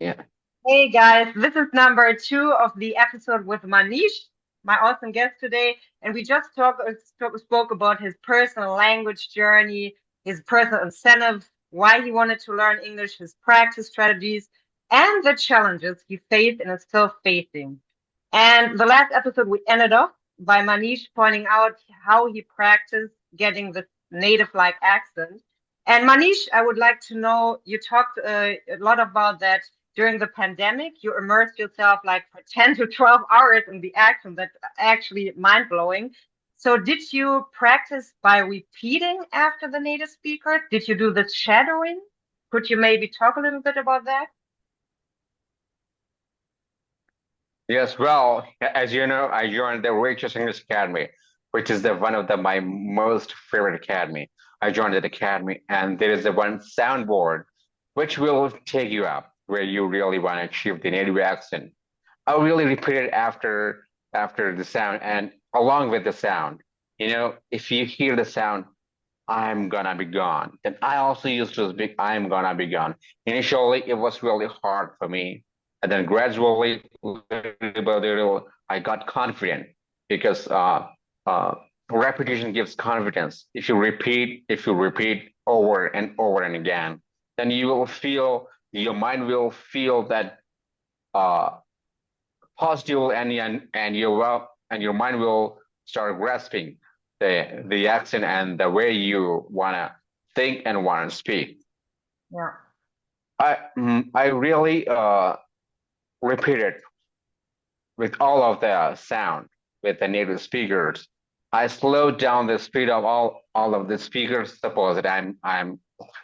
Yeah. Hey guys, this is number two of the episode with Manish, my awesome guest today. And we just spoke about his personal language journey, his personal incentives, why he wanted to learn English, his practice strategies, and the challenges he faced and is still facing. And the last episode, we ended off by Manish pointing out how he practiced getting the native like accent. And Manish, I would like to know you talked a lot about that during the pandemic. You immersed yourself like for 10 to 12 hours in the accent. That's actually mind blowing. So, did you practice by repeating after the native speakers? Did you do this shadowing? Could you maybe talk a little bit about that? Yes, well, as you know, I joined the Waitress English Academy, which is the one of my most favorite academy. I joined that academy, and there is the one soundboard which will take you up where you really want to achieve the native accent. I'll really repeat it after the sound and along with the sound. If you hear the sound, I'm gonna be gone. Then I also used to speak, I'm gonna be gone. Initially, it was really hard for me. And then gradually, little by little, I got confident because uh, repetition gives confidence. If you repeat over and over and again, then you will feel, your mind will feel that uh, positive and your mind will start grasping the accent and the way you wanna think and wanna speak. Yeah. I really repeated with all of the sound with the native speakers. I slowed down the speed of all of the speakers. Suppose that I'm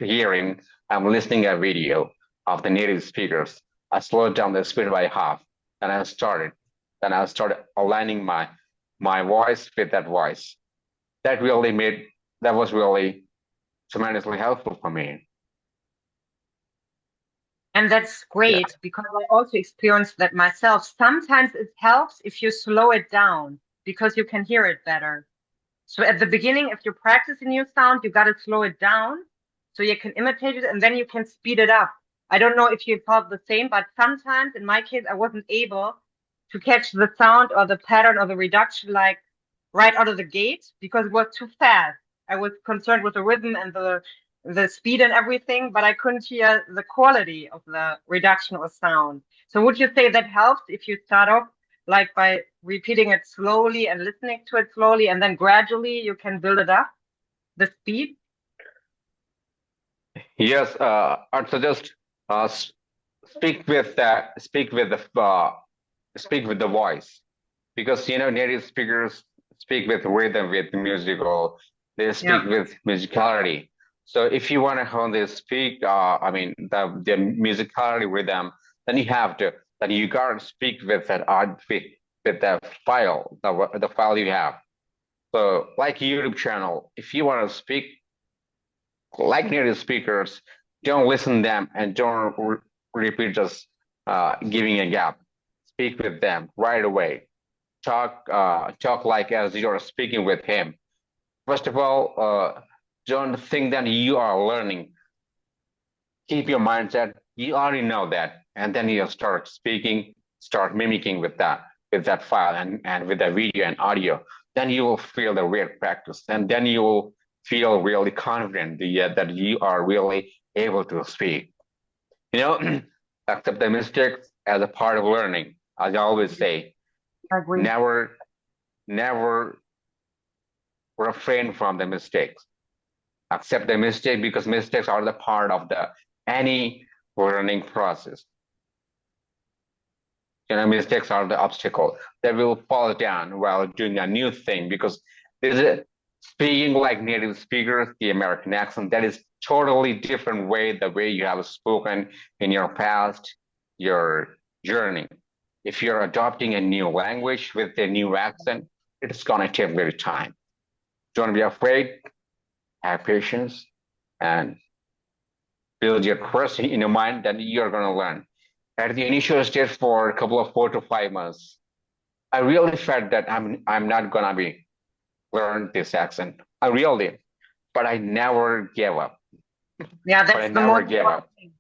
listening a video of the native speakers. I slowed down the speed by half. Then I started. Then I started aligning my voice with that voice. That really made that was really tremendously helpful for me. And that's Yeah. great because I also experienced that myself. Sometimes it helps if you slow it down because you can hear it better. So at the beginning, if you practice a new sound, you got to slow it down so you can imitate it and then you can speed it up. I don't know if you felt the same, but sometimes in my case, I wasn't able to catch the sound or the pattern or the reduction like right out of the gate because it was too fast. I was concerned with the rhythm and the speed and everything, but I couldn't hear the quality of the reduction or sound. So would you say that helps if you start off like by repeating it slowly and listening to it slowly, and then gradually you can build it up, the speed? Yes. I'd suggest speak with the voice because native speakers speak with rhythm with musical. They Yeah. speak with musicality. So if you want to hone this speak, I mean the musicality rhythm, then you gotta speak with that art with the file, the file you have. So like YouTube channel, if you want to speak like native speakers, don't listen them and don't repeat just giving a gap. Speak with them right away. Talk like as you're speaking with him. First of all, don't think that you are learning. Keep your mindset. You already know that, and then you start speaking, start mimicking with that file and with the video and audio. Then you will feel the real practice, and then you will feel really confident that you are really able to speak. You know, accept the mistakes as a part of learning. As I always say, I agree. never, never refrain from the mistakes. Accept the mistake because mistakes are the part of the any learning process. Mistakes are the obstacle that will fall down while doing a new thing because this is speaking like native speakers, the American accent, that is totally different way the way you have spoken in your past, your journey. If you're adopting a new language with a new accent, it's gonna take a little time. Don't be afraid, have patience, and build your trust in your mind that you're gonna learn. At the initial stage for a couple of 4 to 5 months, I really felt that I'm not gonna be learn this accent. I really, but I never gave up. Yeah, But I that's the never most gave important up. thing.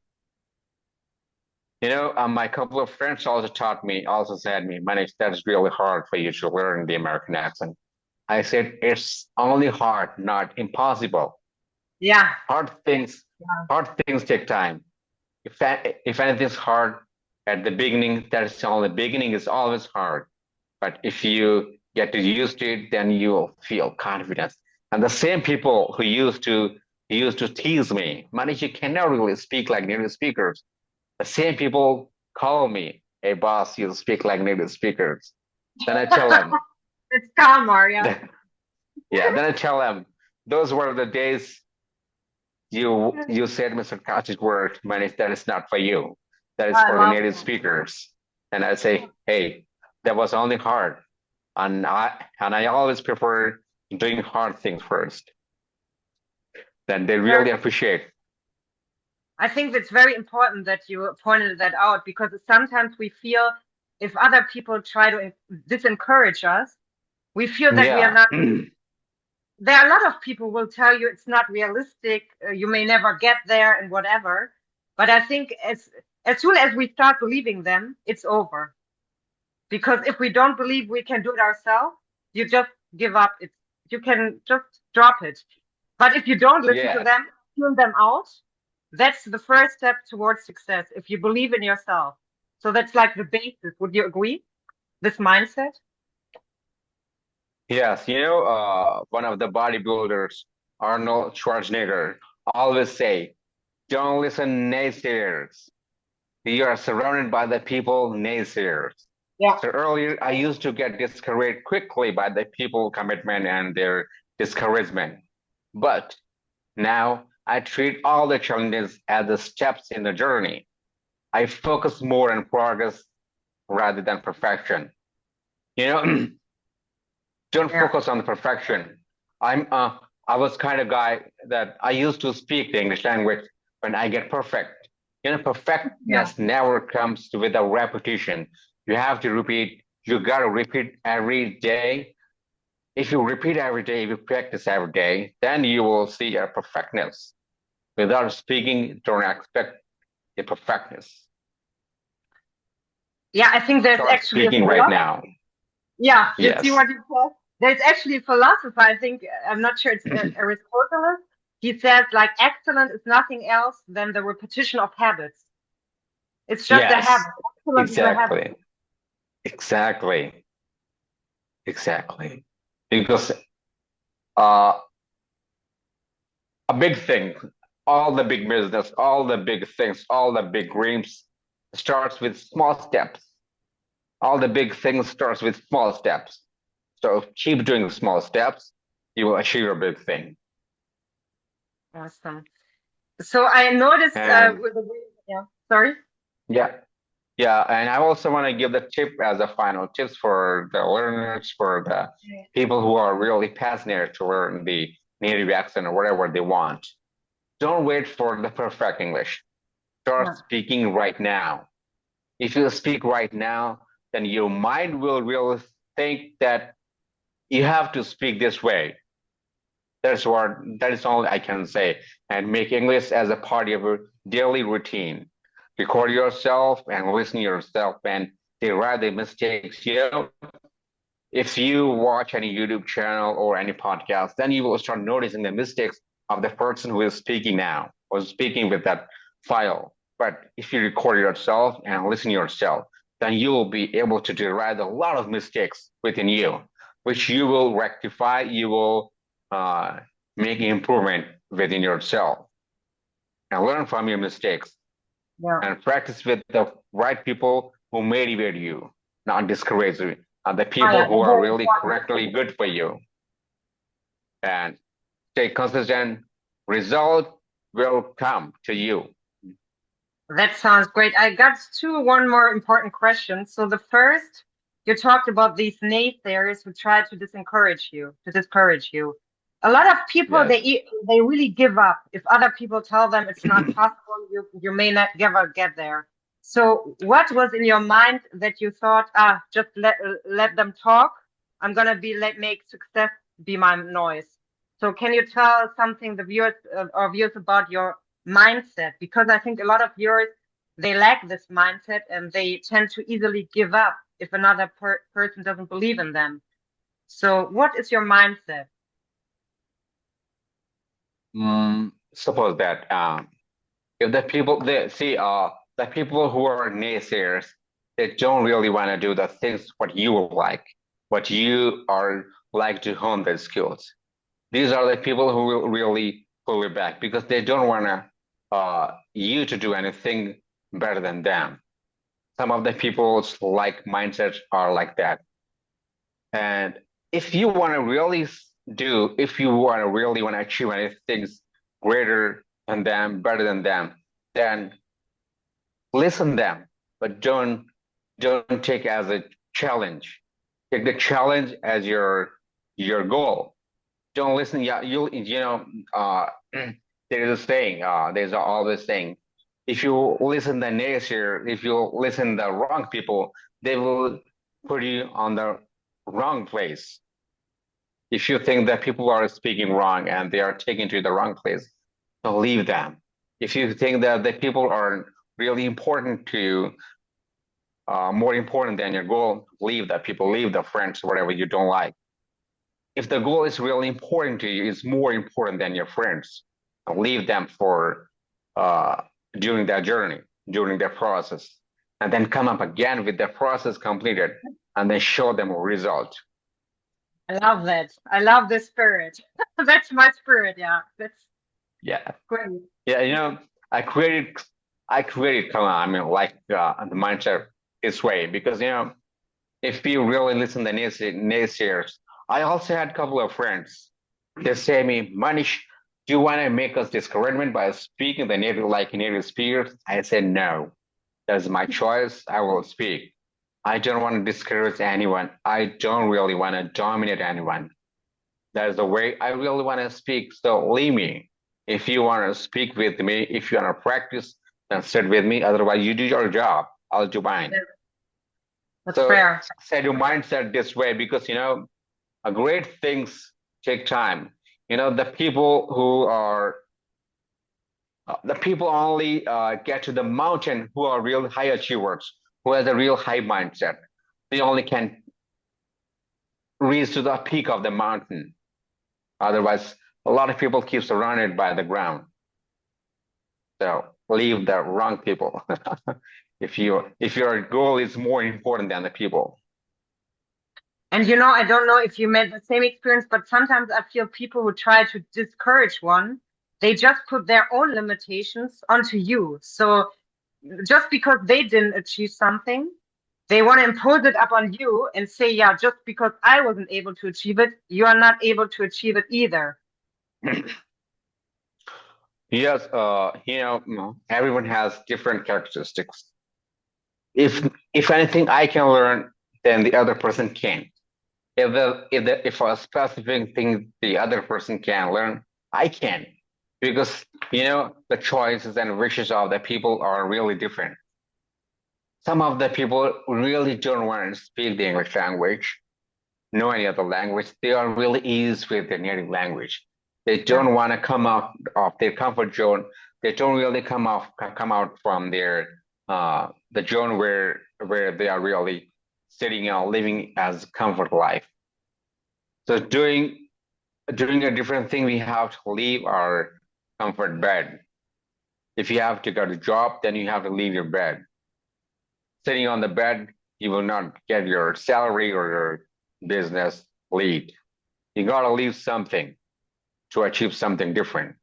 My couple of friends also taught me, also said me, Manish, that's really hard for you to learn the American accent. I said, it's only hard, not impossible. Yeah. Hard things, Yeah. hard things take time. If anything's hard at the beginning, that's only beginning is always hard. But if you get used to it, then you'll feel confidence. And the same people who used to tease me, Manish, you cannot really speak like native speakers. The same people call me, hey boss, you speak like native speakers. Then I tell them, It's calmer, yeah. yeah, then I tell them, those were the days you said Mr. sarcastic word, Manish, that is not for you. That is I for the love native that. speakers. And I say, hey, that was only hard. And I always prefer doing hard things first. Then they Very, really appreciate. I think it's very important that you pointed that out because sometimes we feel if other people try to disencourage us, we feel that we are Yeah. not. There are a lot of people will tell you it's not realistic, you may never get there, and whatever. But I think as soon as we start believing them, it's over. Because if we don't believe we can do it ourselves, you just give up. You can just drop it. But if you don't listen to Yes. them, tune them out, that's the first step towards success. If you believe in yourself, so that's like the basis. Would you agree? This mindset. Yes. One of the bodybuilders, Arnold Schwarzenegger, always say, don't listen naysayers. You are surrounded by the people naysayers. Yeah. So earlier, I used to get discouraged quickly by the people commitment and their discouragement. But now I treat all the challenges as the steps in the journey. I focus more on progress rather than perfection. You know, don't Yeah. focus on the perfection. I was kind of guy that I used to speak the English language when I get perfect. Yeah. Perfectness never comes with a repetition. You have to repeat. You gotta repeat every day. If you repeat every day, if you practice every day, then you will see a perfectness. Without speaking, don't expect the perfectness. Yeah. I think there's Start actually a speaking right philosophy. now. Yeah. You see Yes. what you said? There's actually a philosopher. I think I'm not sure it's Aristotle. He says like excellence is nothing else than the repetition of habits. It's just a Yes. habit. Excellence is a habit. Exactly. Exactly. Exactly. Because uh, a big thing, all the big business, all the big things, all the big dreams starts with small steps. All the big things starts with small steps. So keep doing small steps, you will achieve a big thing. Awesome. So I noticed And with the yeah. Sorry. yeah, yeah. And I also want to give the tip as a final tips for the learners, for the people who are really passionate to learn the native accent or whatever they want. Don't wait for the perfect English. Start Yeah. speaking right now. If you speak right now, then your mind will really think that you have to speak this way. That is all I can say. And make English as a part of your daily routine. Record yourself and listen to yourself and derive the mistakes. If you watch any YouTube channel or any podcast, then you will start noticing the mistakes of the person who is speaking now or speaking with that file. But if you record yourself and listen to yourself, then you will be able to derive a lot of mistakes within you, which you will rectify. You will uh, make improvement within yourself and learn from your mistakes Yeah. and practice with the right people who motivate you, not discourage you, and the Oh, people yeah. who That's are very really important. correctly good for you. And stay consistent. Result will come to you. That sounds great. I got one more important question. So the first, you talked about these naysayers who try to discourage you. A lot of people Yes. they really give up if other people tell them it's not possible. You may not ever get there. So what was in your mind that you thought, just let them talk. I'm gonna be let make success be my noise. So can you tell something the viewers or viewers about your mindset? Because I think a lot of viewers they lack this mindset and they tend to easily give up if another person doesn't believe in them. So what is your mindset? Suppose that if the people they see the people who are naysayers, they don't really want to do the things what you like, what you are like to hone their skills. These are the people who will really pull you back because they don't want to you to do anything better than them. Some of the people's like mindsets are like that. And if you want to really if you want to really want to achieve anything greater than them, better than them, then listen them, but don't take as a challenge. Take the challenge as your goal. Don't listen. Yeah, you know. There's a saying. There's always saying. If you listen the naysayer, if you listen the wrong people, they will put you on the wrong place. If you think that people are speaking wrong and they are taking to the wrong place, don't leave them. If you think that the people are really important to you, more important than your goal, leave that people, leave the friends, whatever you don't like. If the goal is really important to you, it's more important than your friends. Leave them for uh, during that journey, during that process, and then come up again with the process completed, and then show them a result. I love that. I love the spirit. That's my spirit. Yeah, that's Yeah, great. yeah. I created, come on, I mean, like the mindset this way because if you really listen to naysayers, I also had a couple of friends. They say me, Manish, do you want to make us discouragement by speaking the native like native speakers? I said no. That's my choice. I will speak. I don't want to discourage anyone. I don't really want to dominate anyone. That is the way I really want to speak. So leave me. If you want to speak with me, if you want to practice, then sit with me. Otherwise, you do your job. I'll do mine. Yeah, that's So fair. set your mindset this way because great things take time. The people who are the people only get to the mountain who are real high achievers, who has a real high mindset. They only can reach to the peak of the mountain. Otherwise, a lot of people keep surrounded by the ground. So leave the wrong people. If your goal is more important than the people. And I don't know if you made the same experience, but sometimes I feel people who try to discourage one, they just put their own limitations onto you. So just because they didn't achieve something, they want to impose it up on you and say, yeah, just because I wasn't able to achieve it, you are not able to achieve it either. Yes, everyone has different characteristics. If anything I can learn, then the other person can. If a specific thing the other person can learn, I can, because the choices and wishes of the people are really different. Some of the people really don't want to speak the English language, know any other language. They are really easy with their native language. They Yeah, don't want to come out of their comfort zone. They don't really come out from their the zone where they are really sitting and living as comfort life. So doing a different thing, we have to leave our comfort bed. If you have to go to job, then you have to leave your bed. Sitting on the bed, you will not get your salary or your business lead. You gotta leave something to achieve something different.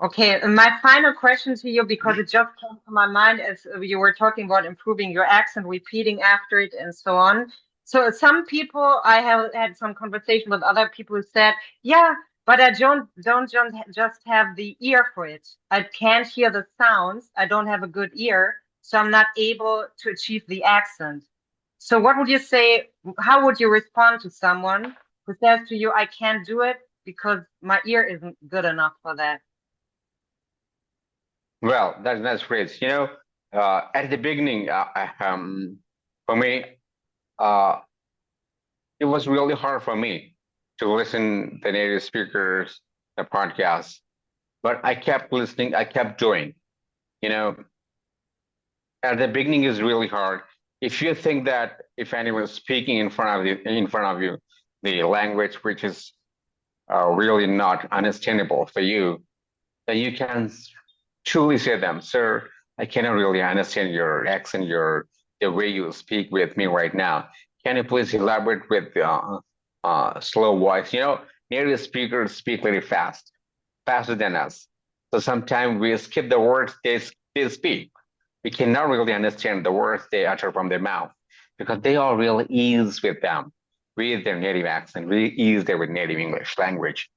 okay, and my final question to you, because it just came to my mind as you were talking about improving your accent, repeating after it, and so on. So some people, I have had some conversation with other people who said, "Yeah, but I don't just have the ear for it. I can't hear the sounds. I don't have a good ear, so I'm not able to achieve the accent." So what would you say? How would you respond to someone who says to you, "I can't do it because my ear isn't good enough for that"? Well, that's great. At the beginning, for me, uh, it was really hard for me to listen the native speakers, the podcasts, but I kept listening. I kept doing. You know, at the beginning is really hard. If you think that if anyone is speaking in front of you, the language which is really not understandable for you, then you can truly say them, sir, I cannot really understand your accent, your the way you speak with me right now. Can you please elaborate with slow voice? Native speakers speak very fast, faster than us. So sometimes we skip the words they speak. We cannot really understand the words they utter from their mouth because they are really ease with them, with their native accent, really ease there with native English language.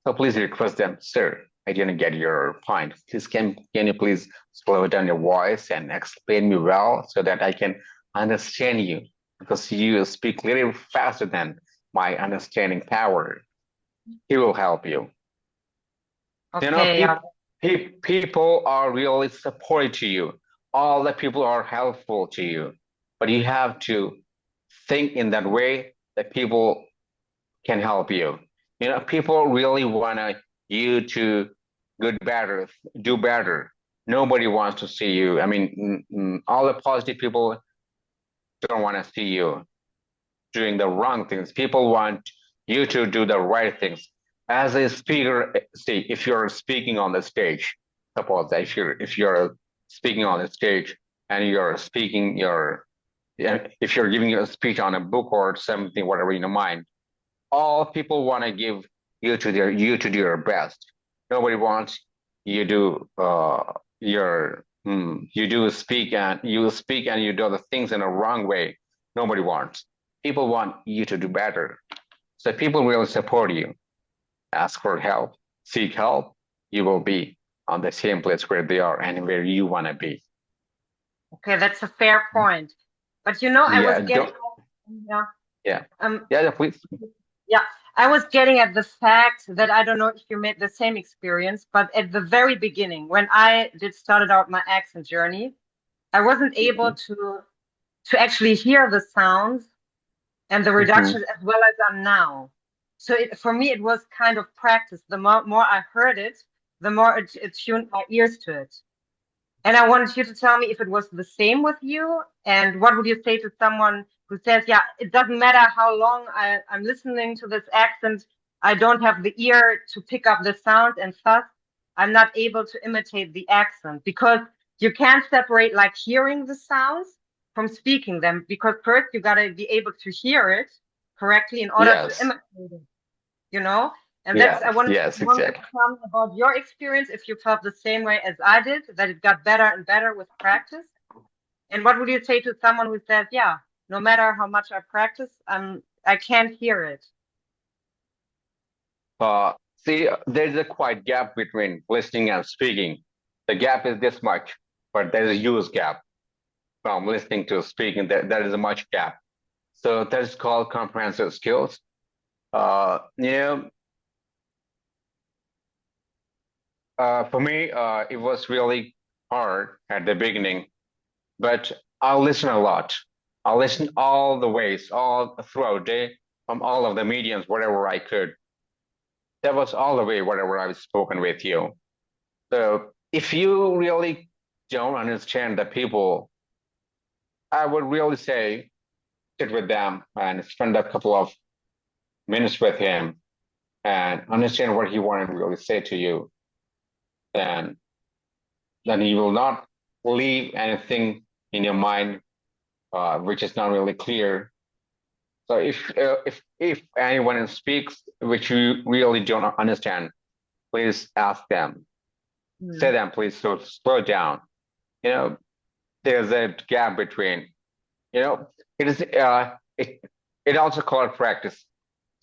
So please request them, sir, I didn't get your point. Please can you please slow down your voice and explain me well so that I can understand you because you speak a little faster than my understanding power. He will help you. Okay, People are really supportive to you. All the people are helpful to you, but you have to think in that way that people can help you. People really want you to good better, do better. Nobody wants to see you. I mean, all the positive people don't want to see you doing the wrong things. People want you to do the right things. As a speaker, see, if you're speaking on the stage, suppose that if you're speaking on the stage and you're speaking your if you're giving a speech on a book or something, whatever in your mind, all people want to give you to do your best. Nobody wants you do you speak and you do the things in a wrong way. Nobody wants. People want you to do better. So people will support you. Ask for help, seek help. You will be on the same place where they are and where you want to be. okay, that's a fair point. But I was Yeah, getting, don't. yeah, Yeah, um, yeah, please. yeah, I was getting at the fact that I don't know if you made the same experience, but at the very beginning, when I did started out my accent journey, I wasn't able Mhm, to actually hear the sounds and the mhm. reductions as well as I'm now. So for me, it was kind of practice. The more I heard it, the more it tuned my ears to it. And I wanted you to tell me if it was the same with you, and what would you say to someone who says, yeah, it doesn't matter how long I'm listening to this accent, I don't have the ear to pick up the sound, and thus I'm not able to imitate the accent because you can't separate like hearing the sounds from speaking them because first you got to be able to hear it correctly in order to Yes, imitate it, you know? And that's, yes, I wanted yes, you want to exactly. tell me about your experience, if you felt the same way as I did, that it got better and better with practice. And what would you say to someone who says, yeah, no matter how much I practice, I can't hear it. See, there's a quite gap between listening and speaking. The gap is this much, but there's a huge gap from listening to speaking. There is a much gap. So that is called comprehensive skills. Uh, you know, for me, it was really hard at the beginning, but I'll listen a lot. I'll listen all the ways, all throughout the day, from all of the mediums, whatever I could. That was all the way, whatever I've spoken with you. So if you really don't understand the people, I would really say sit with them and spend a couple of minutes with him and understand what he wanted to really say to you. And then he will not leave anything in your mind which is not really clear. So if anyone speaks which you really don't understand, please ask them. Say Hmm. them, please slow down. You know, there's a gap between you know it is it also called practice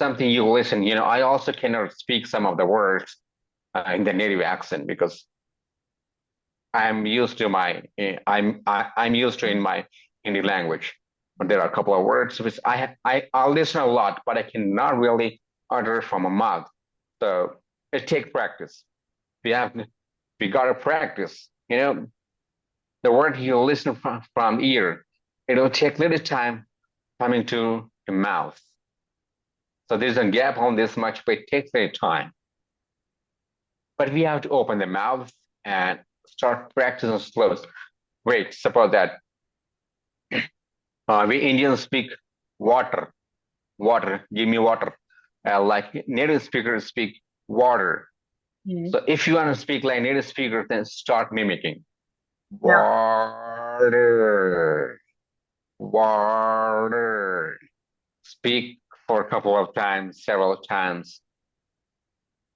something you listen. I also cannot speak some of the words in the native accent because I'm used to in my Hindi language, but there are a couple of words which I listen a lot but I cannot really utter from my mouth. So it takes practice. We gotta practice. The word you listen from ear, it'll take little time coming to the mouth. So there's a gap on this much, but it takes a time. But we have to open the mouth and start practicing slow. Wait, suppose that we Indians speak water, water, give me water. Like native speakers speak water. Mhm. So if you want to speak like native speakers, then start mimicking Yeah. water, water. Speak for a couple of times, several times.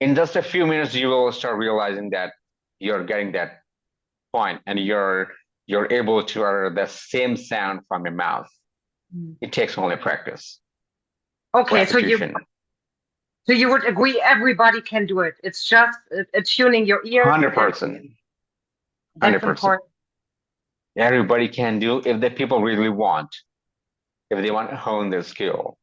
In just a few minutes, you will start realizing that you're getting that point and you're able to utter the same sound from your mouth. Mhm. It takes only practice, Okay, repetition. so you would agree everybody can do it. It's just tuning your ears Hundred and percent, that's 100%. important. Everybody can do if the people really want, if they want to hone their skill,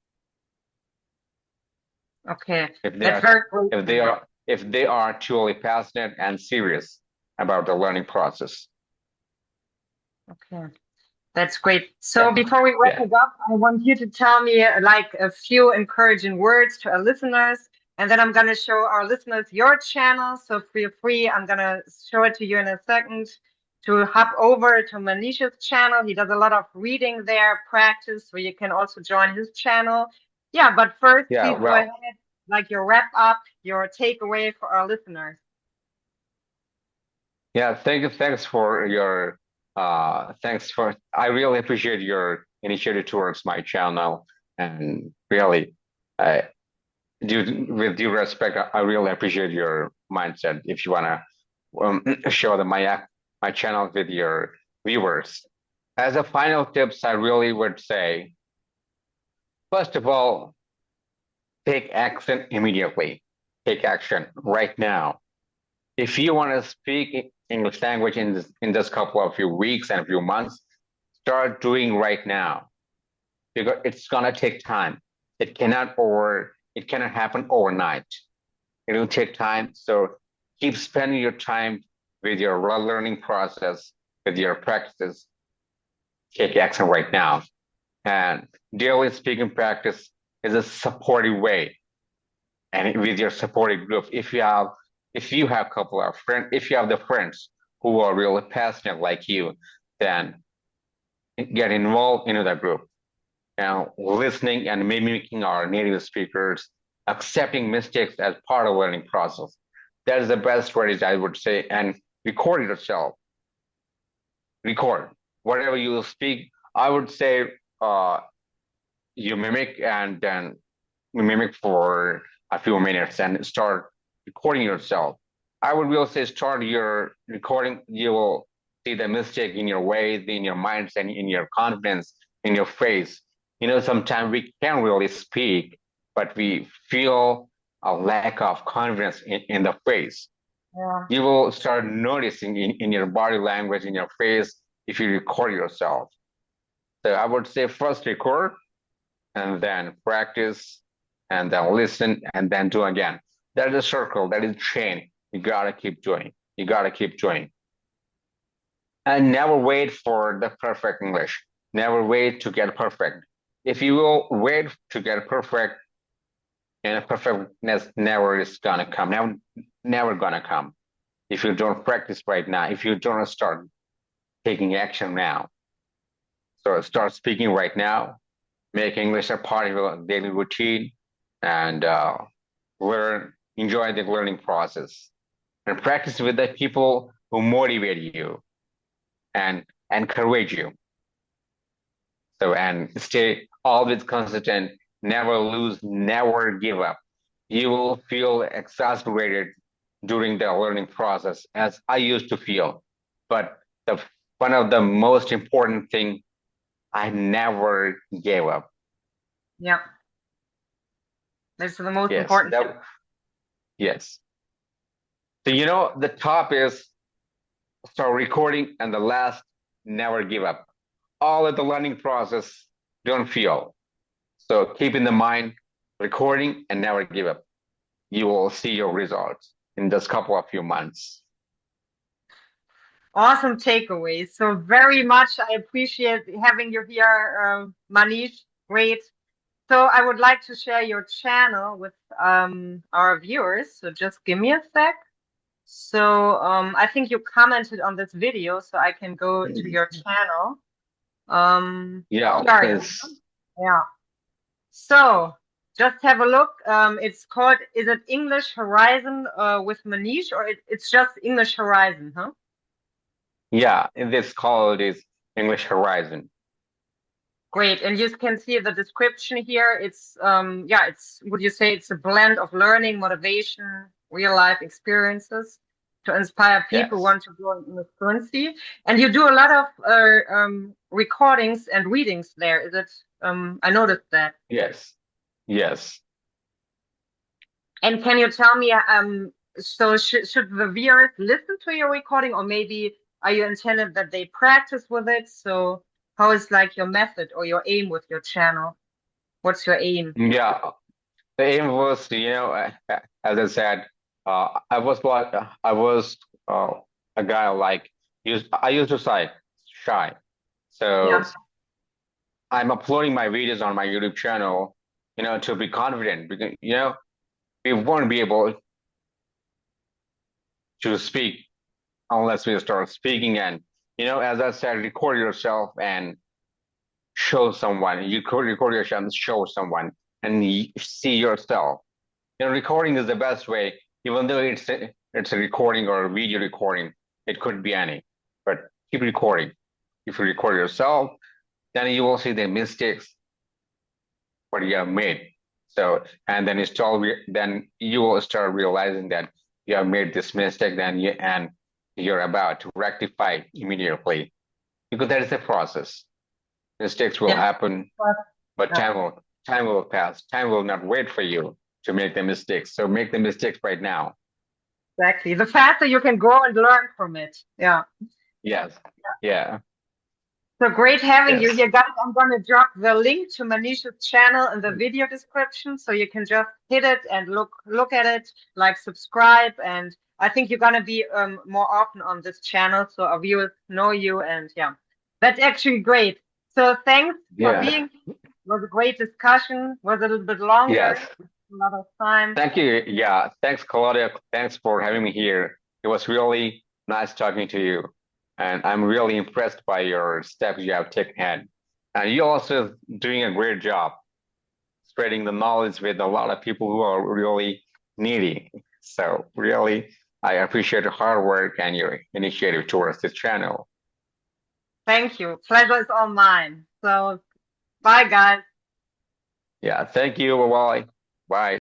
Okay, if they that's are, very great. if they are truly passionate and serious about the learning process. Okay. That's great. So Yeah, before we wrap yeah, it up, I want you to tell me like a few encouraging words to our listeners, and then I'm going to show our listeners your channel. So feel free. I'm going to show it to you in a second to hop over to Manish's channel. He does a lot of reading there, practice, so you can also join his channel. Yeah, but first, yeah. please go Well, ahead, like your wrap up, your takeaway for our listeners. yeah. Thank you. Thanks for your. Thanks for. I really appreciate your initiative towards my channel, and really, I with due respect, I really appreciate your mindset. If you wanna show them my channel with your viewers. As a final tips, I really would say, first of all, take action immediately. Take action right now. If you want to speak English language in this couple of few weeks and a few months, start doing right now because it's gonna take time. It cannot happen overnight. It will take time. So keep spending your time with your learning process, with your practices. Take action right now. And daily speaking practice is a supportive way. And with your supportive group, if you have a couple of friends, if you have the friends who are really passionate like you, then get involved into that group. And listening and mimicking our native speakers, accepting mistakes as part of learning process. That is the best strategy I would say. And record yourself. Record whatever you speak. I would say uh, you mimic and then mimic for a few minutes and start recording yourself. I would really say start your recording. You will see the mistake in your ways, in your minds, and in your confidence, in your face. You know, sometimes we can't really speak, but we feel a lack of confidence in the face. Yeah. You will start noticing in your body language, in your face, if you record yourself. So I would say first record and then practice and then listen and then do again. That is a circle, that is a chain. You gotta keep doing. You gotta keep doing. And never wait for the perfect English. Never wait to get perfect. If you will wait to get perfect, and perfectness never is gonna come. Never gonna come. If you don't practice right now, if you don't start taking action now. So start speaking right now, make English a part of your daily routine, and enjoy the learning process, and practice with the people who motivate you and encourage you. So, and stay always consistent, never lose, never give up. You will feel exasperated during the learning process, as I used to feel. But the one of the most important thing, I never gave up. Yeah. That's the most Yes, important thing. yes. So the top is start recording, and the last, never give up. All of the learning process, don't feel. So keep in the mind, recording and never give up. You will see your results in just couple of few months. Awesome takeaways. So very much I appreciate having you here, Manish. Great. So I would like to share your channel with our viewers. So just give me a sec. So I think you commented on this video, so I can go to your channel. Yeah, Sorry. please. Yeah. So just have a look. It's called, is it English Horizon with Manish, or it's just English Horizon, huh? Yeah, in this called is English Horizon. Great. And you can see the description here. It's yeah, it's, would you say it's a blend of learning, motivation, real life experiences to inspire people who Yes, want to grow in English fluency. And you do a lot of recordings and readings there. Is it I noticed that. yes, yes. And can you tell me so should the viewers listen to your recording, or maybe are you intended that they practice with it? So how is like your method or your aim with your channel? What's your aim? Yeah, the aim was, as I said, I was uh, a guy like I used to say shy. So Yeah. I'm uploading my videos on my YouTube channel, to be confident because, we won't be able to speak unless we start speaking. And, as I said, record yourself and show someone. You could record yourself and show someone and see yourself. Recording is the best way, even though it's a recording or a video recording. It could be any, but keep recording. If you record yourself, then you will see the mistakes what you have made. So, and then you will start realizing that you have made this mistake, and you're about to rectify immediately because that is the process. Mistakes will Yeah. happen, but Yeah. time will pass. Time will not wait for you to make the mistakes. So make the mistakes right now. Exactly. The faster you can grow and learn from it. Yeah. Yes. Yeah. So great having you Yes. here, guys. I'm going to drop the link to Manish's channel in the video description, so you can just hit it and look at it, like subscribe, and I think you're going to be more often on this channel, so our viewers know you, and yeah, that's actually great. So thanks for Yeah. being. It was a great discussion. Was a little bit longer, Yes. a lot of time. Thank you. Yeah. Thanks, Claudia. Thanks for having me here. It was really nice talking to you. And I'm really impressed by your steps you have taken. And you're also doing a great job spreading the knowledge with a lot of people who are really needy. So really, I appreciate your hard work and your initiative towards this channel. Thank you. Pleasure is all mine. So bye, guys. Yeah. Thank you. Bye. Bye.